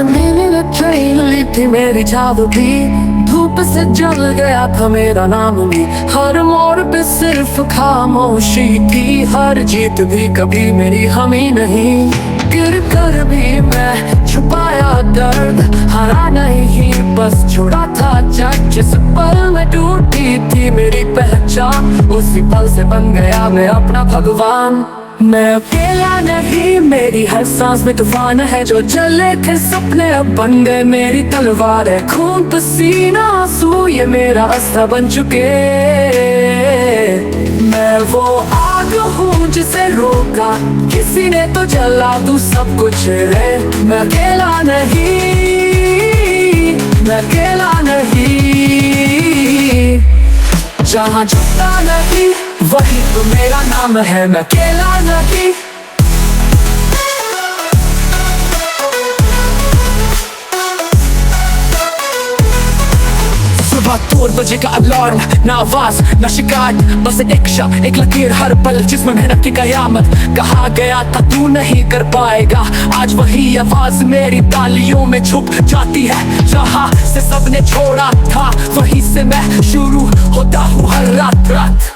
मेरी ट्रेन ली थी मेरी झावकी, धूप से जल गया था मेरा नाम भी। हर मोड़ पे सिर्फ खामोशी थी, हर जीत भी कभी मेरी हमी नहीं। गिर कर भी मैं छुपाया दर्द, हारा नहीं बस छोड़ा था जग। जिस पल में टूटी थी मेरी पहचान, उसी पल से बन गया मैं अपना भगवान। मैं अकेला नहीं, मेरी हर सांस में तूफान है। जो चले थे सपने अब बन गए मेरी तलवार है। खून पसीना आंसू ये मेरा अस्त्र बन चुके। मैं वो आग हूँ जिसे रोका किसी ने तो जला तू सब कुछ है। मैं अकेला नहीं, मैं अकेला नहीं। जहाँ झुकता नहीं वही तो मेरा नाम है। मैं अकेला नहीं। सुबह 2 बजे का अलार्म, ना आवाज ना शिकायत, बस एक शब्द एक लकीर हर पल जिसमें मेहनत की कयामत। कहा गया था तू नहीं कर पाएगा, आज वही आवाज मेरी तालियों में छुप जाती है। जहाँ से सबने छोड़ा था वहीं से मैं शुरू होता हूँ हर रात रात।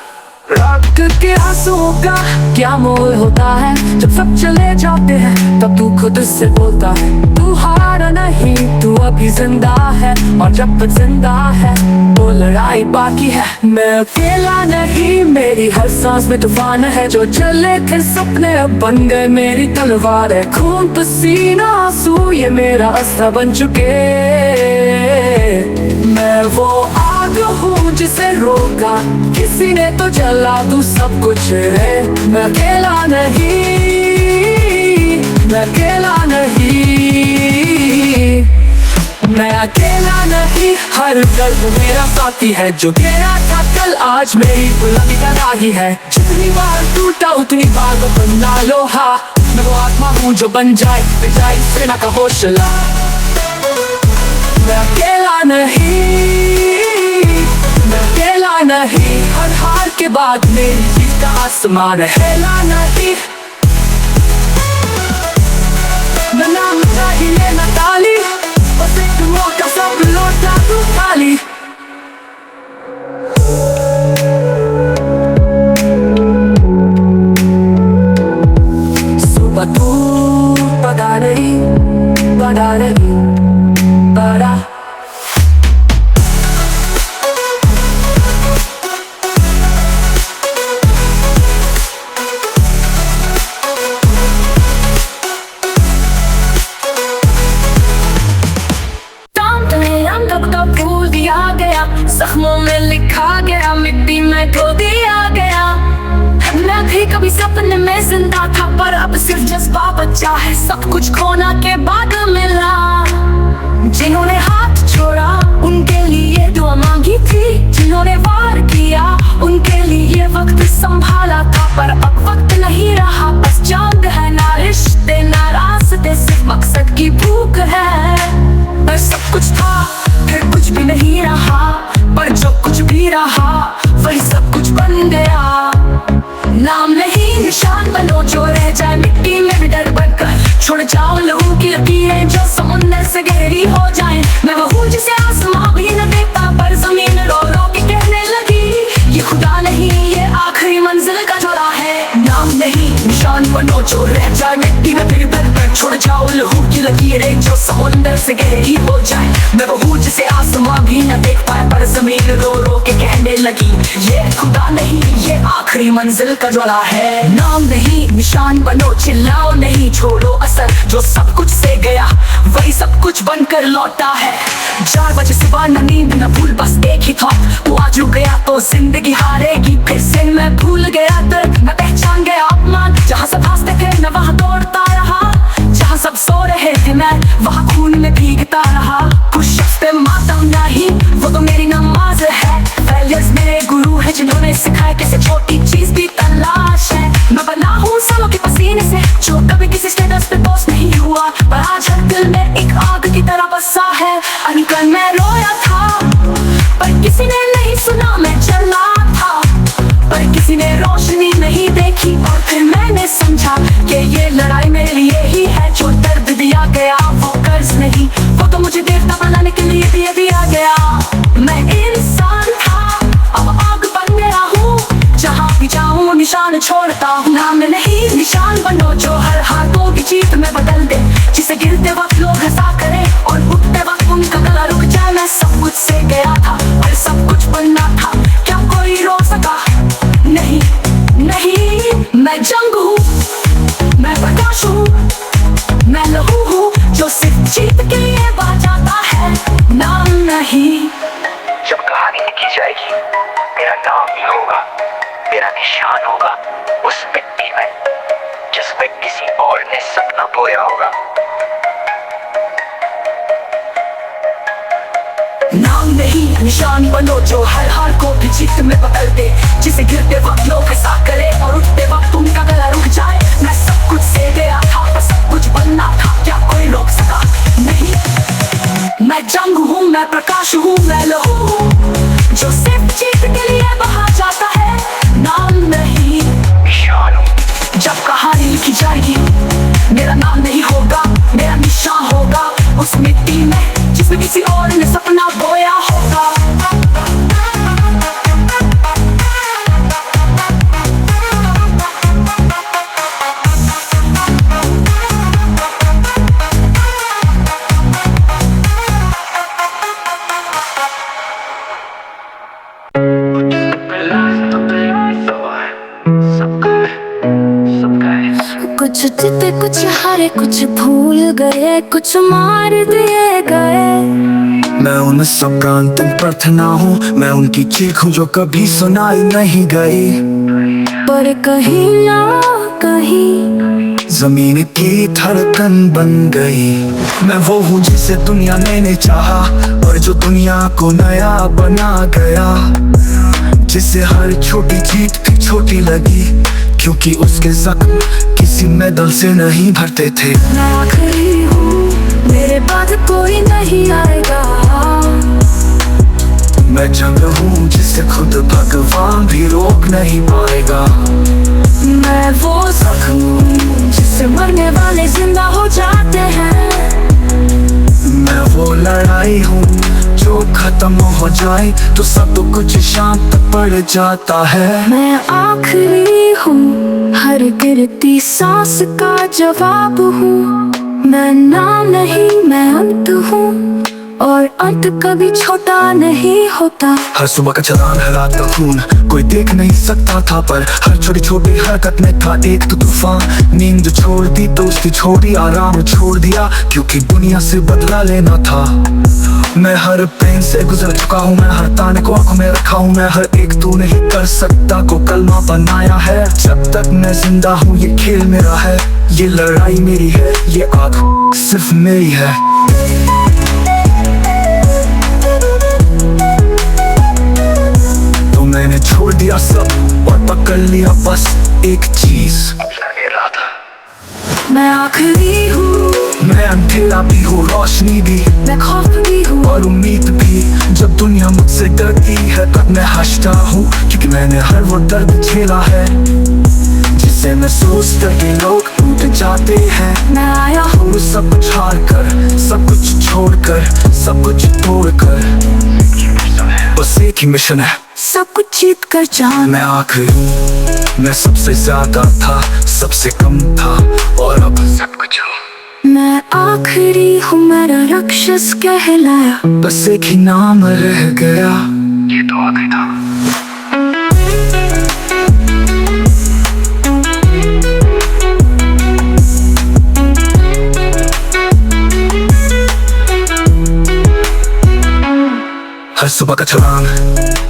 रात के आंसुओं का क्या मोल होता है, जब सब चले जाते हैं तब तू खुद से बोलता है तू हारा नहीं, तू अभी जिंदा है। और जब तक जिंदा है वो लड़ाई बाकी है। मैं अकेला नहीं, मेरी हर सांस में तूफान है। जो चले थे सपने अब बन गए मेरी तलवार है। खून पसीना आंसू ये मेरा अस्त्र बन चुके। मैं वो आग हूँ जिसे रोका किसी ने तो जला तू सब कुछ है। मैं अकेला नहीं, मैं अकेला नहीं। मैं अकेला नहीं, हर दर्द मेरा साथी है। जो गिरा था कल आज मेरी बुलंदी का ही है। जितनी बार टूटा उतनी बार वो बना लोहा। मैं वो आत्मा हूँ जो बन जाए बिजाई सेना का हौसला। मैं अकेला नहीं, मैं अकेला नहीं। हर हार के बाद मेरी जीत का आसमान है नहीं। मैं नाम चाहिए न ताली, बस एक मौका सब लौटा दूं खाली। सुबह तू पता नहीं, पता नहीं, पता। जख्मों में लिखा गया, मिट्टी में धो दिया गया। मैं भी कभी सपने में जिंदा था, पर अब सिर्फ जज्बा बचा है। सब कुछ खोना के बाद मिला। जिन्होंने हाथ छोड़ा उनके लिए दुआ मांगी थी, जिन्होंने वार किया उनके लिए वक्त संभाला था। पर अब वक्त नहीं रहा, बस जंग है। ना रिश्ते ना रास्ते, सिर्फ मकसद की भूख है। पर सब कुछ था फिर कुछ भी नहीं रहा, पर जो कुछ भी रहा वही सब कुछ बन गया। नाम नहीं निशान बनो जो रह जाए मिट्टी में भी डर बनकर। छोड़ जाओ लहू की लकीरें जो समुंदर से गहरी हो जाएं। मैं वो हूँ जिसे आसमां भी न देखता, पर जमीन रो रो के कहने लगी ये खुदा नहीं, ये आखिरी मंजिल का जोड़ा है। नाम नहीं निशान बनो जो रह जाए मिट्टी में भी डर बनकर। छोड़ जाओ लहू की लकीरें जो समुंदर से गहरी हो जाए। मैं वो हूँ जिसे आसमां भी न देख पाए, पर जमीन रो रो के कहने लगी ये खुदा नहीं, ये आखिरी मंजिल का ज्वाला है। नाम नहीं निशान बनो, चिल्लाओ नहीं, छोड़ो असर जो सब कुछ से गया वही सब कुछ बनकर लौटा है। 4 बजे सुबह न नींद न भूल, बस एक ही थॉट तू आज रुक गया तो जिंदगी हारेगी फिर से। मैं भूल गया दर्द, मैं पहचान गया अपमान। जहाँ सब हंसते थे मैं वहाँ दौड़ता रहा, जहाँ सब सो रहे थे मैं वहाँ खून में भीगता रहा। कुछ शख्स पे मातम नहीं, वो तो मेरी नमाज है। फेलियर्स मेरे गुरु है जिन्होंने सिखाया कैसे छोटी चीज भी तलाश है। मैं बना हूँ सालों के पसीने से जो कभी किसी स्टेटस पे पोस्ट नहीं हुआ, पर आज हर दिल में एक आग की तरह बसा है। अनकल मैं रोया था पर किसी ने नहीं सुना, मैं चला था पर किसी ने रोशनी नहीं देखी। और फिर मैंने समझा कि ये लड़ाई मेरे लिए ही है, जो दर्द दिया गया वो कर फर्ज नहीं, वो तो मुझे देवता बनाने के लिए दिया गया। मैं इंसान था, अब आग बन गया हूँ, जहाँ भी जाऊँ निशान छोड़ता हूँ। नाम नहीं निशान बनो जो हर हाथों की जीत में बदल दे, जिसे गिरते वक्त लोग हंसा करे और उठते वक्त उनका गला रुक जाए। मैं सब कुछ से गया था और सब कुछ बनना था, क्या कोई रोक सका? नहीं नहीं, मैं जंग हूँ, मैं प्रकाश हूँ, मैं लहू हूँ जो सिर्फ जीत के लिए बजाता है। नाम नहीं। जब कहानी लिखी जाएगी मेरा नाम ही होगा, मेरा निशान होगा उस मिट्टी में जिसमें किसी और ने सपना बोया होगा। नाम नहीं निशान बनो जो हर हार को भी जीत में बदल दे, जिसे गिरते वक्त लोग हंसा करे और उठते वक्त उनका गला रुक जाए। मैं सब कुछ से गया था पर सब कुछ बनना था, क्या कोई रोक सका? नहीं। मैं जंग हूँ, मैं प्रकाश हूँ, मैं लहू हूँ जो सिर्फ जीत के लिए बहा जाता है। नाम नहीं निशान हूँ। जब कहानी लिखी जाएगी मेरा नाम नहीं होगा, मेरा निशान होगा उस मिट्टी में जिसमें किसी और ने सपना बोया होगा। कुछ जीते कुछ हारे, कुछ भूल गए, कुछ मार दिए गए। मैं उन सब का अंतिम प्रार्थना हूँ, मैं उनकी चीख हूँ जो कभी सुनाई नहीं गई। पर कहीं ना कहीं जमीन की धड़कन बन गई। मैं वो हूँ जिसे दुनिया ने चाहा और जो दुनिया को नया बना गया, जिसे हर छोटी जीत भी छोटी लगी क्योंकि उसके जख्म किसी मेडल से नहीं भरते थे। मैं आखिरी हूँ, मेरे बाद कोई नहीं आएगा। मैं जंग हूँ जिसे खुद भगवान भी रोक नहीं पाएगा। मैं वो जख्म हूँ जिससे मरने वाले जिंदा हो जाते हैं। मैं वो लड़ाई हूँ जो खत्म हो जाए तो सब कुछ शांत पड़ जाता है। मैं आखिरी हूँ, हर गिरती सांस का जवाब हूँ। मैं नाम नहीं, मैं अंत हूँ और अंत कभी छोटा नहीं होता। हर सुबह का चलान है रात का खून, कोई देख नहीं सकता था पर हर छोटी छोटी हरकत में था एक तो तूफान। नींद छोड़ दी तो उसकी छोड़ी, आराम छोड़ दिया क्योंकि दुनिया से बदला लेना था। मैं हर पेन से गुजर चुका हूँ, मैं हर ताने को आंखों में रखा हूँ। मैं हर एक तू नहीं कर सकता को कलमा बनाया है। जब तक मैं जिंदा हूँ ये खेल मेरा है, ये लड़ाई मेरी है, ये आग सिर्फ मेरी है। तो मैंने छोड़ दिया सब और पकड़ लिया बस एक चीज, मैं आखिरी हूँ, मैं अंधेरा भी हूँ रोशनी भी, मैं खौफ भी हूँ और उम्मीद भी। जब दुनिया मुझसे डरती है तब मैं हंसता हूँ क्योंकि मैंने हर वो दर्द झेला है जिससे महसूस करके लोग टूट जाते हैं। मैं आया हूँ सब कुछ हार कर, सब कुछ छोड़ कर, सब कुछ तोड़ कर, बस एक ही मिशन है, सब कुछ जीत कर जाना। मैं आखिर हूँ, मैं सबसे ज्यादा था, सबसे कम था और अब सब कुछ हूँ। मैं आखिरी हूँ, मेरा राक्षस कहलाया, बस एक ही नाम रह गया, ये तो आखिरी था। हर सुबह का छलांग,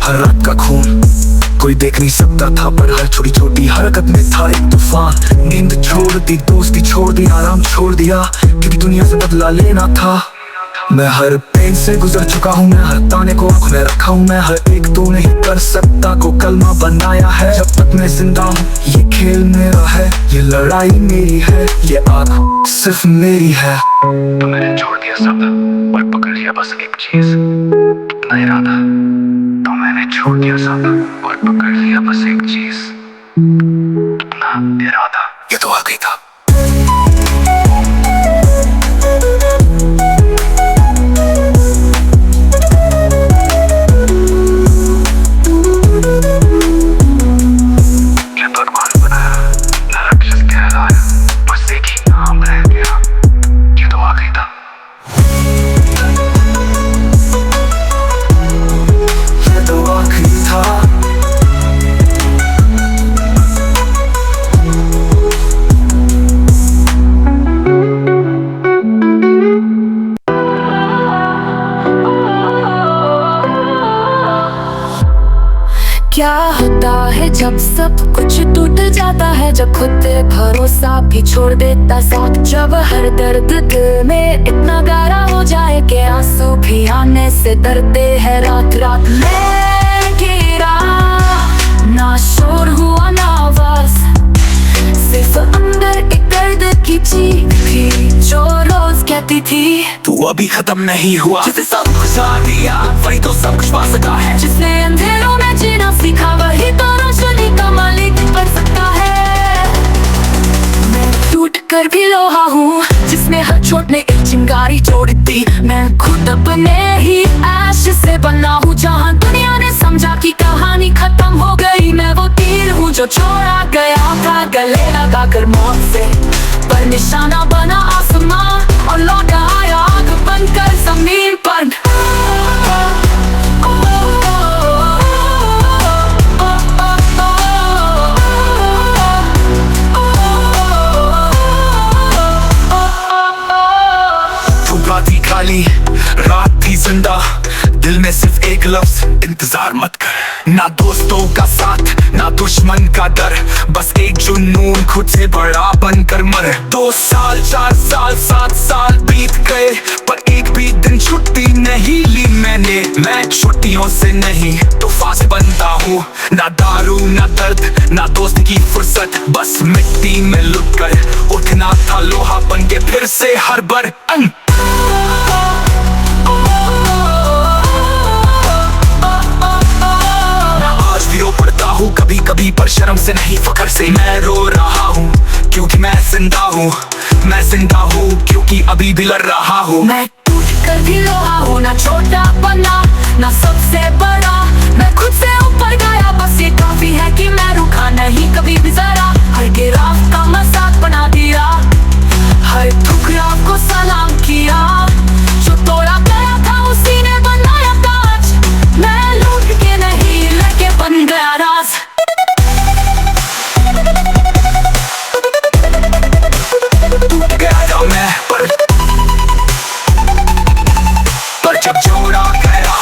हर रात का खून, कोई देख नहीं सकता था पर हर छोटी छोटी हरकत में था एक तूफान। नींद छोड़ दी, दोस्ती छोड़ दी, आराम छोड़ दिया क्योंकि दुनिया से बदला लेना था। मैं हर पेन से गुजर चुका हूँ, मैं हर ताने को आंखों में रखा हूँ। मैं हर एक तू नहीं कर सकता को कलमा बनाया है। जब तक मैं जिंदा हूँ ये खेल मेरा है, ये लड़ाई मेरी है, ये आग सिर्फ मेरी है। तो मैंने छोड़ दिया सब और पकड़ लिया बस एक चीज, अपना इरादा। तो मैंने छोड़ दिया सब और पकड़ लिया बस एक चीज, अपना इरादा। ये तो आ गई था। जब सब कुछ टूट जाता है, जब खुद पे भरोसा भी छोड़ देता साथ, जब हर दर्द दिल में इतना गहरा हो जाए कि आंसू भी आने से डरते हैं। रात रात में गिरा, ना शोर हुआ ना आवाज, सिर्फ अंदर एक दर्द की चीख थी जो रोज कहती थी तू अभी खत्म नहीं हुआ। जिसे सब गुजार दिया वही तो सब कुछ पा सका है। जिसने अंधेरों में जीना सीखा वही तो रोशनी का मालिक बन सकता है। मैं टूट कर भी लोहा हूँ, जिसने हर चोट ने एक चिंगारी जोड़ दी। मैं खुद अपने ही ऐश से बना हूँ, जहाँ दुनिया ने समझा कि कहानी खत्म हो गई। मैं वो तीर हूँ जो छोड़ा गया था गले लगा कर मौत से, पर निशाना बना आसमां और लौट आया आग बनकर जमीन पर। खाली रात थी जिंदा, दिल में सिर्फ एक लफ्ज इंतजार मत कर। ना दोस्तों का साथ ना दुश्मन का डर, बस एक जुनून खुद से बड़ा बनकर मर। 2 साल 4 साल 7 साल बीत गए, पर एक भी दिन छुट्टी नहीं ली मैंने। मैं छुट्टियों से नहीं तूफान से बनता हूँ, ना दारू ना दर्द ना दोस्त की फुर्सत, बस मिट्टी में लुट कर उठना था लोहा बन के फिर से हर बार। आज भी रो पड़ता हूँ कभी कभी, पर शर्म से नहीं फख्र से मैं रो रहा हूँ, क्योंकि मैं जिंदा हूँ। मैं जिंदा हूँ क्योंकि अभी भी लड़ रहा हूँ। मैं टूट कर भी लोहा हूँ, ना छोटा बना ना सबसे बड़ा। मैं खुद से ऊपर गया, बस ये काफी है कि मैं रुका नहीं कभी भी जरा। हर गिराव का मजाक बना दिया, हर ठुकराव को सलाम किया। जो तोड़ा गया था उसी ने बनाया ताज, मैं लूट के नहीं लेके बन गया राज। टूट गया था मैं पर जब जोड़ा गया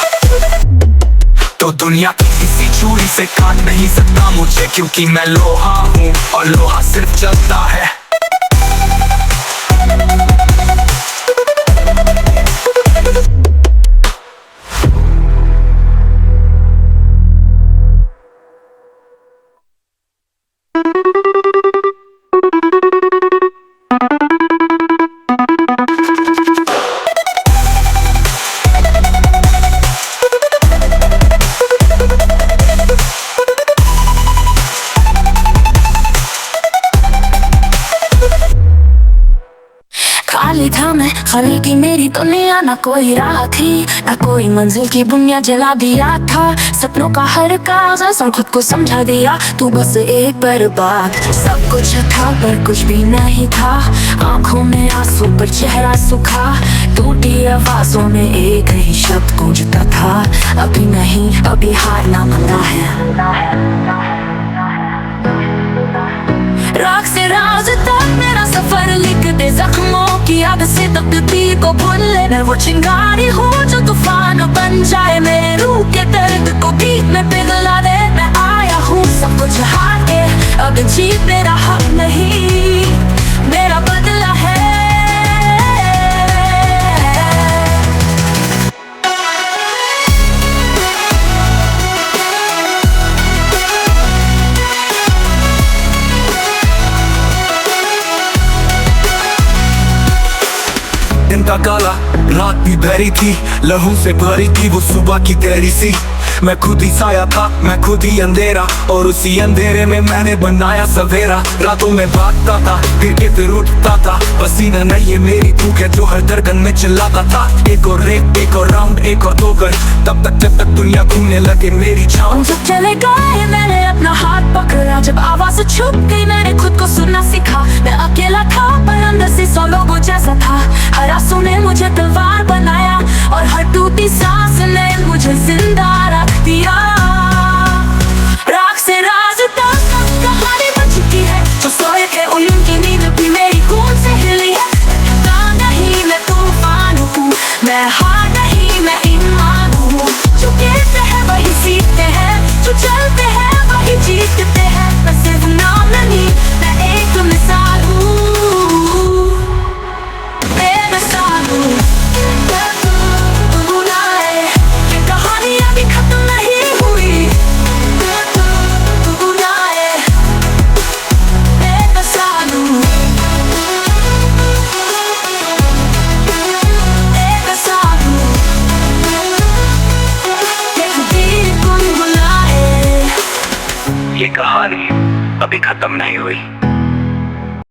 तो दुनिया की किसी छुरी से काट नहीं सकता मुझे, क्योंकि मैं लोहा हूँ और लोहा सिर्फ जलता है। खाली था मैं, खाली की मेरी दुनिया, ना कोई राह थी ना कोई मंजिल की बुनियाद जला दिया था। सपनों का हर कागज और खुद को समझा दिया, तू बस एक बर्बाद। सब कुछ था पर कुछ भी नहीं था, आंखों में आंसू पर चेहरा सूखा। टूटी आवाजों में एक ही शब्द गूंजता था, अभी नहीं अभी हारना मना है। राख से राज तक मेरा सफर लिख दे, जख्मों की याद से तकदीर को भूल ले। मैं वो चिंगारी हूँ जो तूफान बन जाए, मेरे रूह के दर्द को भी में पिघला दे। मैं आया हूँ सब कुछ हार के, अब जीत मेरा हक नहीं मेरा बदला है। दिन का काला रात भी भरी थी, लहू से भरी थी वो सुबह की तेरी सी। मैं खुद ही साया था, मैं खुद ही अंधेरा, और उसी अंधेरे में मैंने बनाया सवेरा। रातों में भागता था गिर के फिर उठता था, पसीना नहीं है मेरी भूख है जो हर धड़कन में चिल्लाता था। एक और रेप एक और राउंड एक और 2 कर, तब तक जब तक दुनिया घूमने लगे मेरी छाँव। जब चले गए मैंने अपना हाथ पकड़ा, जब आवाज छुप गई मैंने खुद को सुनना सीखा। मैं अकेला था पर अंदर से 100 लोगों जैसा था, हर आंसू ने मुझे तलवार बनाया और हर टूटी सांस ने मुझे जिंदा रख दिया। राख से राज तक कहानी बन चुकी है, जो सोए थे उनकी नींद भी मेरी खून से हिली है। नहीं मैं तूफान हूँ, मैं हार नहीं मैं ईमान हूँ। जो गिरते हैं वही सीखते हैं, जो चलते हैं वही जीतते ये कहानी अभी खत्म नहीं हुई। ये कहानी अभी खत्म नहीं हुई।